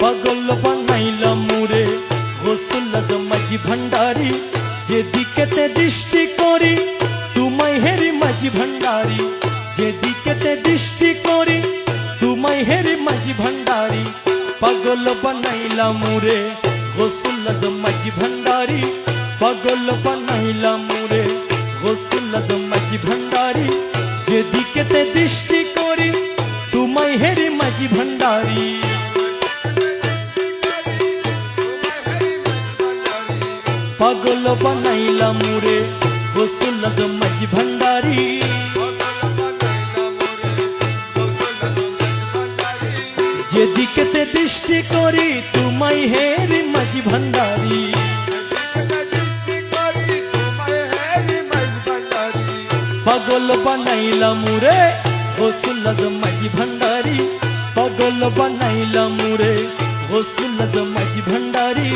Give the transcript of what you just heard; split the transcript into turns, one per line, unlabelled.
পাগল বানাইলাম মুরে গোসল মাঝি ভান্ডারি, যেদিকেতে দৃষ্টি করি তোমায় হেরি মাঝি ভান্ডারি, যেদিকেতে দৃষ্টি করি তোমায় হেরি মাঝি ভান্ডারি। পাগল বানাইলাম মুরে গোসল মাঝি ভান্ডারি, পাগল বানাইলাম মুরে গোসল মাঝি ভান্ডারি, যেদিকেতে দৃষ্টি করি তোমায় হেরি মাঝি ভান্ডারি। পাগল বানাইলাম মুরে গোসল মাঝি ভান্ডারি, যেদিকেতে দৃষ্টি করি তোমায় হেরি মাঝি ভান্ডারি। পাগল বানাইলাম মুরে গোসল মাঝি ভান্ডারি, পাগল বানাইলাম মুরে গোসল মাঝি ভান্ডারি।